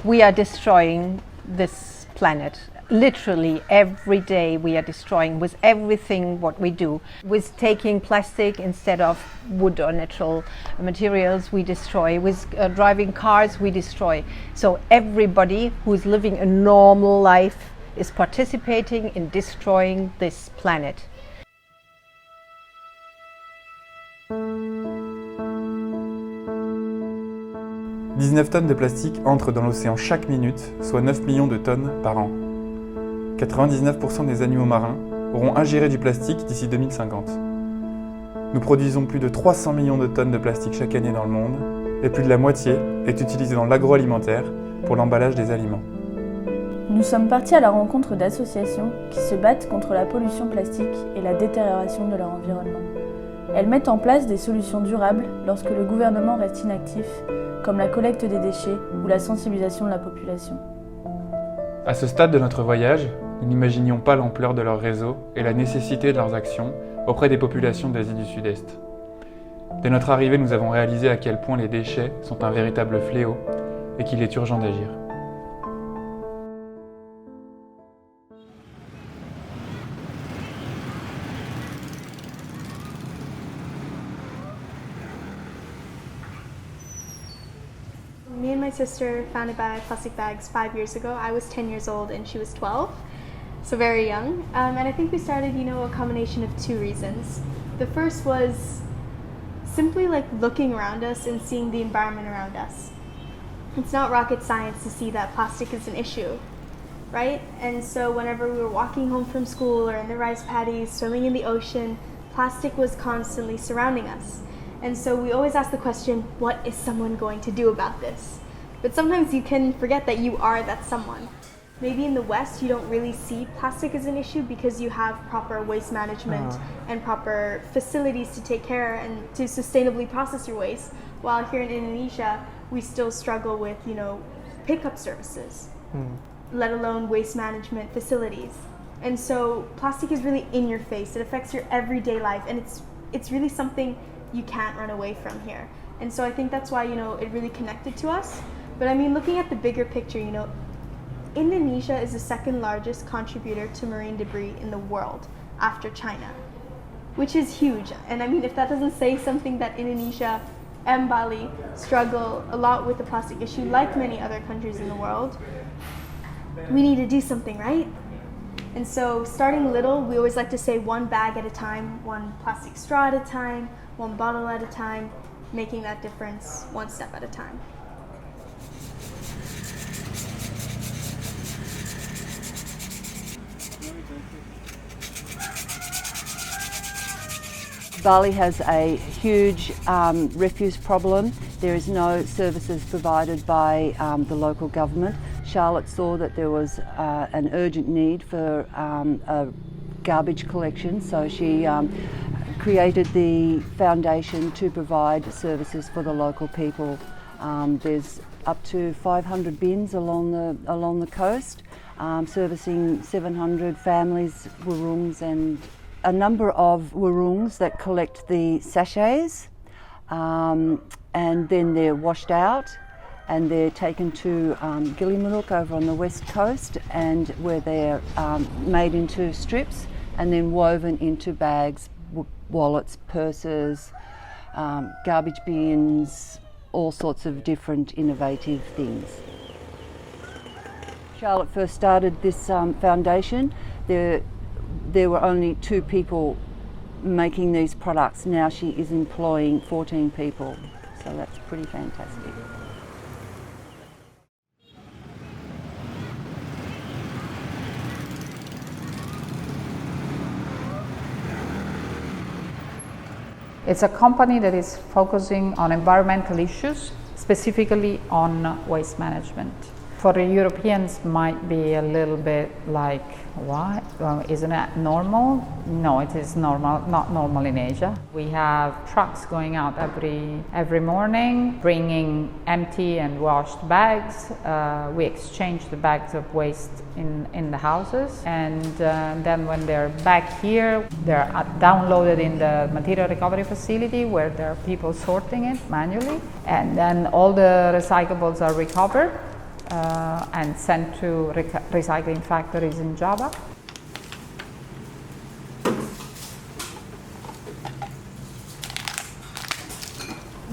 We are destroying this planet. Literally every day we are destroying with everything what we do. With taking plastic instead of wood or natural materials, we destroy. With driving cars, we destroy. So everybody who's living a normal life is participating in destroying this planet. « 19 tonnes de plastique entrent dans l'océan chaque minute, soit 9 millions de tonnes par an. 99% des animaux marins auront ingéré du plastique d'ici 2050. Nous produisons plus de 300 millions de tonnes de plastique chaque année dans le monde, et plus de la moitié est utilisée dans l'agroalimentaire pour l'emballage des aliments. Nous sommes partis à la rencontre d'associations qui se battent contre la pollution plastique et la détérioration de leur environnement. Elles mettent en place des solutions durables lorsque le gouvernement reste inactif, comme la collecte des déchets ou la sensibilisation de la population. À ce stade de notre voyage, nous n'imaginions pas l'ampleur de leur réseau et la nécessité de leurs actions auprès des populations d'Asie du Sud-Est. Dès notre arrivée, nous avons réalisé à quel point les déchets sont un véritable fléau et qu'il est urgent d'agir. Me and my sister found to buy plastic bags 5 years ago. I was 10 years old and she was 12, so very young. And I think we started, a combination of two reasons. The first was simply looking around us and seeing the environment around us. It's not rocket science to see that plastic is an issue, right? And so whenever we were walking home from school or in the rice paddies, swimming in the ocean, plastic was constantly surrounding us. And so we always ask the question, what is someone going to do about this? But sometimes you can forget that you are that someone. Maybe in the West you don't really see plastic as an issue because you have proper waste management and proper facilities to take care and to sustainably process your waste. While here in Indonesia, we still struggle with, pickup services, let alone waste management facilities. And so plastic is really in your face. It affects your everyday life, and it's really something you can't run away from here. And so I think that's why, it really connected to us. But looking at the bigger picture, Indonesia is the second largest contributor to marine debris in the world after China, which is huge. And if that doesn't say something, that Indonesia and Bali struggle a lot with the plastic issue like many other countries in the world, we need to do something, right? And so starting little, we always like to say one bag at a time, one plastic straw at a time, one bottle at a time, making that difference one step at a time. Bali has a huge refuse problem. There is no services provided by the local government. Charlotte saw that there was an urgent need for a garbage collection, so she created the foundation to provide services for the local people. There's up to 500 bins along the coast, servicing 700 families, wurungs, and a number of wurungs that collect the sachets, and then they're washed out and they're taken to Gilimanuk over on the west coast, and where they're made into strips and then woven into bags, wallets, purses, garbage bins, all sorts of different innovative things. Charlotte first started this foundation. There were only 2 people making these products. Now she is employing 14 people, so that's pretty fantastic. It's a company that is focusing on environmental issues, specifically on waste management. For the Europeans, might be a little bit like, what? Isn't it normal? No, it is normal, not normal in Asia. We have trucks going out every morning, bringing empty and washed bags. We exchange the bags of waste in the houses, and then when they're back here, they're downloaded in the material recovery facility where there are people sorting it manually, and then all the recyclables are recovered and sent to recycling factories in Java.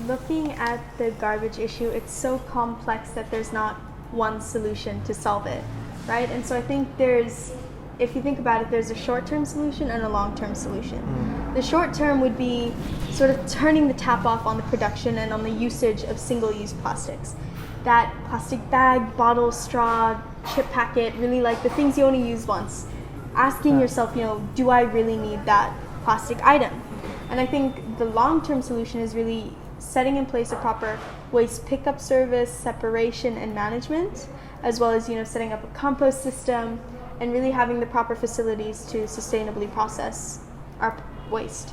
Looking at the garbage issue, it's so complex that there's not one solution to solve it, right? And so I think if you think about it, there's a short-term solution and a long-term solution. The short-term would be sort of turning the tap off on the production and on the usage of single-use plastics. That plastic bag, bottle, straw, chip packet, really like the things you only use once. Asking yourself, do I really need that plastic item? And I think the long-term solution is really setting in place a proper waste pickup service, separation and management, as well as setting up a compost system and really having the proper facilities to sustainably process our waste.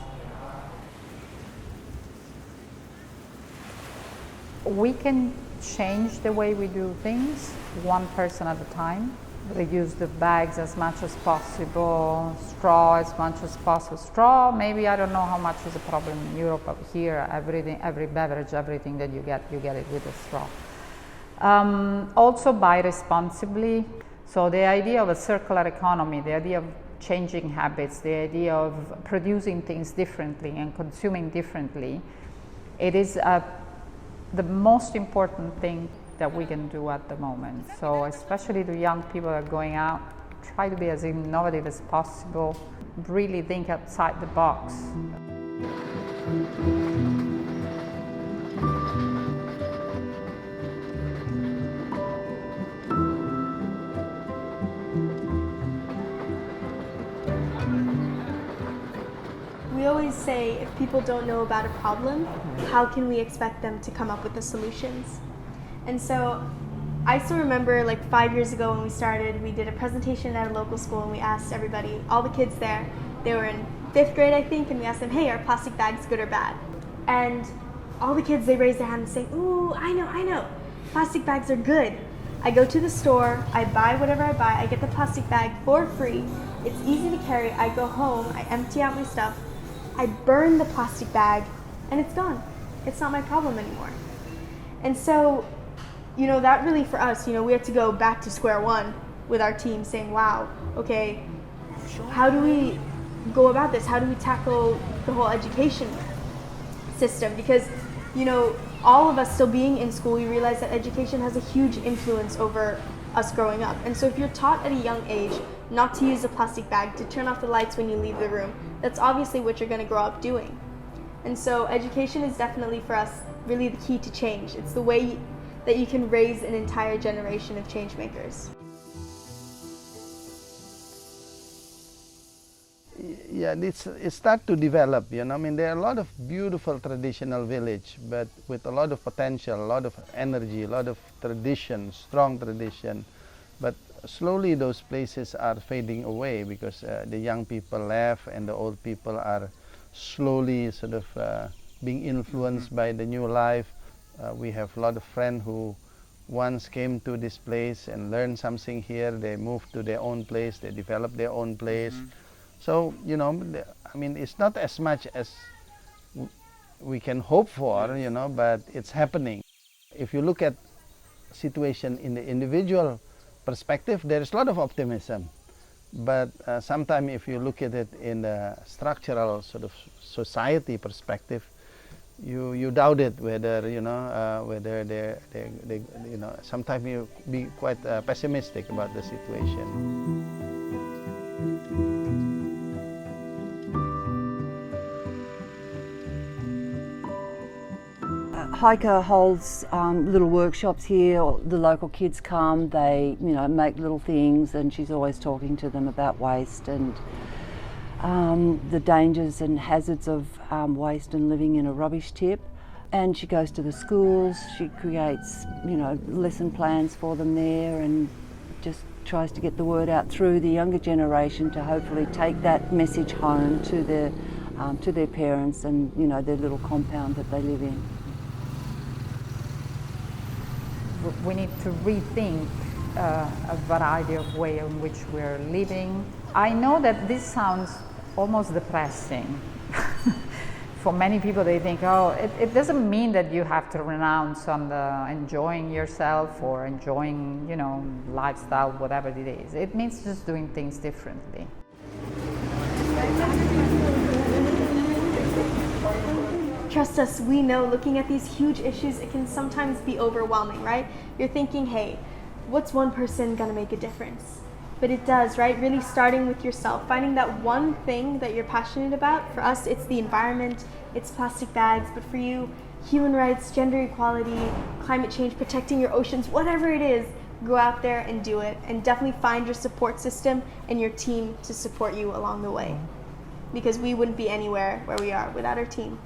We can change the way we do things, one person at a time. Reduce the bags as much as possible, straw as much as possible. Straw, maybe I don't know how much is a problem in Europe, but here every beverage, everything that you get it with a straw. Also buy responsibly. So the idea of a circular economy, the idea of changing habits, the idea of producing things differently and consuming differently, it is the most important thing that we can do at the moment. So especially the young people that are going out, try to be as innovative as possible, really think outside the box. We always say if people don't know about a problem, how can we expect them to come up with the solutions? And so I still remember like 5 years ago when we started, we did a presentation at a local school and we asked everybody, all the kids there, they were in 5th grade I think, and we asked them, hey, are plastic bags good or bad? And all the kids, they raised their hand and say, ooh, I know, plastic bags are good. I go to the store, I buy whatever I buy, I get the plastic bag for free, it's easy to carry, I go home, I empty out my stuff, I burn the plastic bag, and it's gone. It's not my problem anymore. And so, that really for us, we had to go back to square one with our team saying, wow, okay, how do we go about this? How do we tackle the whole education system? Because, all of us still being in school, we realize that education has a huge influence over us growing up. And so if you're taught at a young age not to use a plastic bag, to turn off the lights when you leave the room, that's obviously what you're going to grow up doing. And so education is definitely for us really the key to change. It's the way that you can raise an entire generation of change makers. Yeah, it starts to develop, there are a lot of beautiful traditional village, but with a lot of potential, a lot of energy, a lot of tradition, strong tradition. But slowly those places are fading away because the young people left and the old people are slowly sort of being influenced by the new life. We have a lot of friends who once came to this place and learned something here. They moved to their own place, they developed their own place. So, it's not as much as we can hope for, but it's happening. If you look at situation in the individual perspective, there is a lot of optimism. But sometimes if you look at it in the structural sort of society perspective, you doubt it whether whether they sometimes you be quite pessimistic about the situation. Hiker holds little workshops here. The local kids come, they make little things, and she's always talking to them about waste and the dangers and hazards of waste and living in a rubbish tip. And she goes to the schools, she creates lesson plans for them there, and just tries to get the word out through the younger generation to hopefully take that message home to their parents and their little compound that they live in. We need to rethink a variety of ways in which we're living. I know that this sounds almost depressing for many people, they think, oh, it doesn't mean that you have to renounce on the enjoying yourself or enjoying, lifestyle, whatever it is. It means just doing things differently. Trust us, we know looking at these huge issues, it can sometimes be overwhelming, right? You're thinking, hey, what's one person gonna make a difference? But it does, right? Really starting with yourself, finding that one thing that you're passionate about. For us, it's the environment, it's plastic bags, but for you, human rights, gender equality, climate change, protecting your oceans, whatever it is, go out there and do it. And definitely find your support system and your team to support you along the way. Because we wouldn't be anywhere where we are without our team.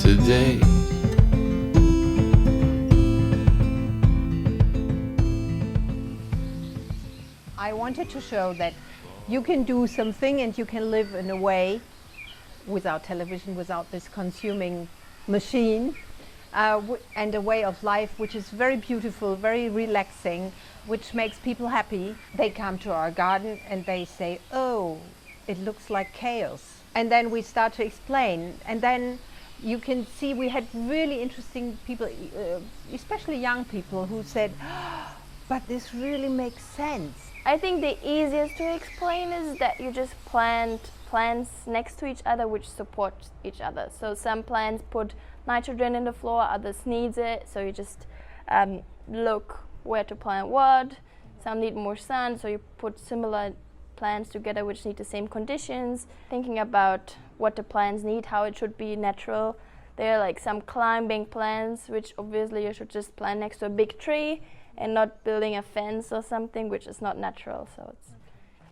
Today, I wanted to show that you can do something and you can live in a way without television, without this consuming machine, and a way of life which is very beautiful, very relaxing, which makes people happy. They come to our garden and they say, oh, it looks like chaos. And then we start to explain, and then you can see we had really interesting people, especially young people, who said, oh, but this really makes sense. I think the easiest to explain is that you just plant plants next to each other which support each other. So some plants put nitrogen in the floor, others needs it, so you just look where to plant what. Some need more sun, so you put similar plants together which need the same conditions, thinking about what the plants need, how it should be natural. There are like some climbing plants which obviously you should just plant next to a big tree and not building a fence or something which is not natural. So it's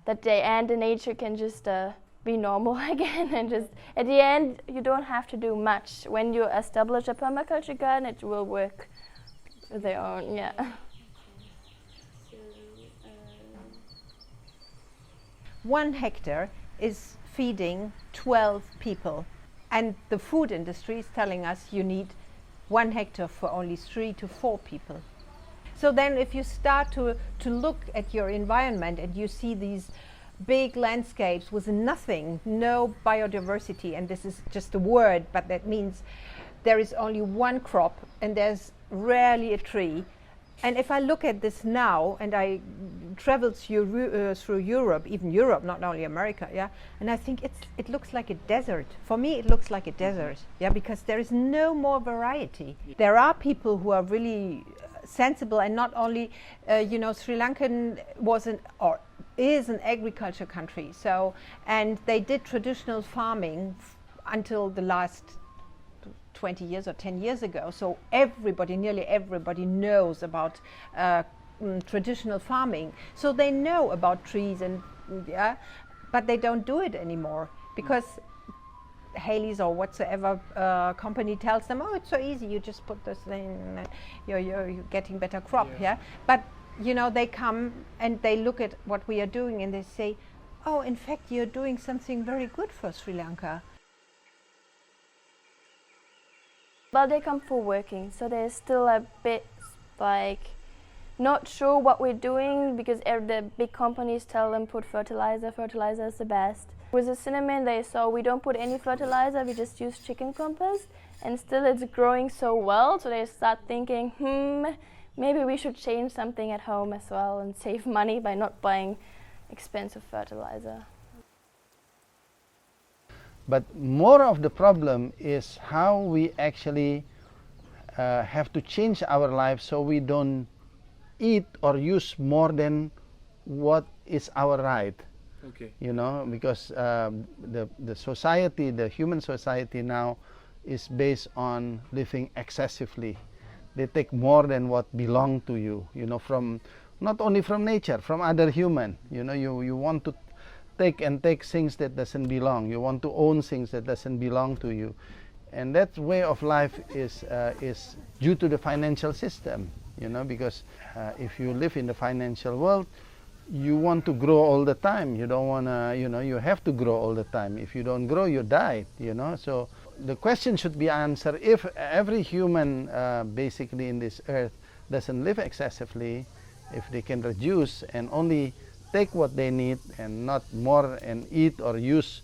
that day and the nature can just be normal again, and just at the end you don't have to do much. When you establish a permaculture garden, it will work with their own, yeah. One hectare is feeding 12 people, and the food industry is telling us you need 1 hectare for only 3 to 4 people. So then if you start to look at your environment and you see these big landscapes with nothing, no biodiversity, and this is just a word, but that means there is only one crop and there's rarely a tree. And if I look at this now, and I traveled through Europe, even Europe, not only America, yeah, and I think it looks like a desert. For me, it looks like a desert, yeah, because there is no more variety. There are people who are really sensible, and not only, Sri Lankan is an agriculture country. So, and they did traditional farming until the last 20 years or 10 years ago. So nearly everybody knows about traditional farming. So they know about trees and but they don't do it anymore because Haley's or whatsoever company tells them, oh, it's so easy, you just put this thing, you're getting better crop, yeah. But they come and they look at what we are doing and they say, oh, in fact, you're doing something very good for Sri Lanka. Well, they come for working, so they're still a bit not sure what we're doing, because the big companies tell them put fertilizer is the best. With the cinnamon, they saw we don't put any fertilizer, we just use chicken compost, and still it's growing so well, so they start thinking, maybe we should change something at home as well and save money by not buying expensive fertilizer. But more of the problem is how we actually have to change our lives so we don't eat or use more than what is our right. Okay. Because the society, the human society now is based on living excessively. They take more than what belong to you, from not only from nature, from other human. You want to take things that doesn't belong. You want to own things that doesn't belong to you, and that way of life is due to the financial system. Because if you live in the financial world, you want to grow all the time. You don't want to, you have to grow all the time. If you don't grow, you die, So the question should be answered if every human basically in this earth doesn't live excessively, if they can reduce and only take what they need and not more and eat or use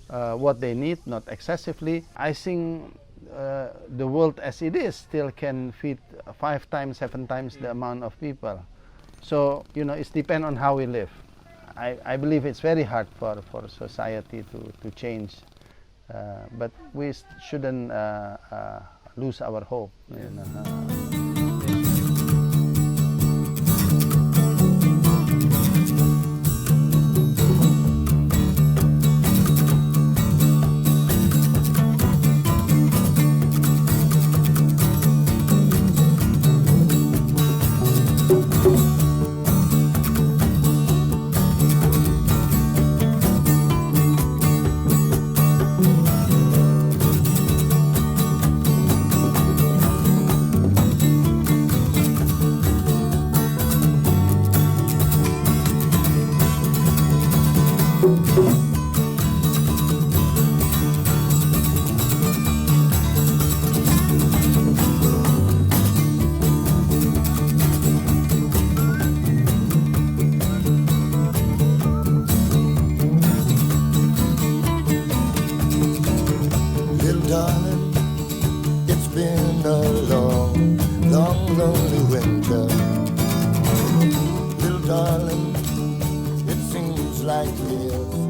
what they need, not excessively, I think the world as it is still can feed 5 times, 7 times the amount of people. So, it's depend on how we live. I believe it's very hard for society to change, but we shouldn't lose our hope. Darling, it's been a long, long, lonely winter. Little darling, it seems like years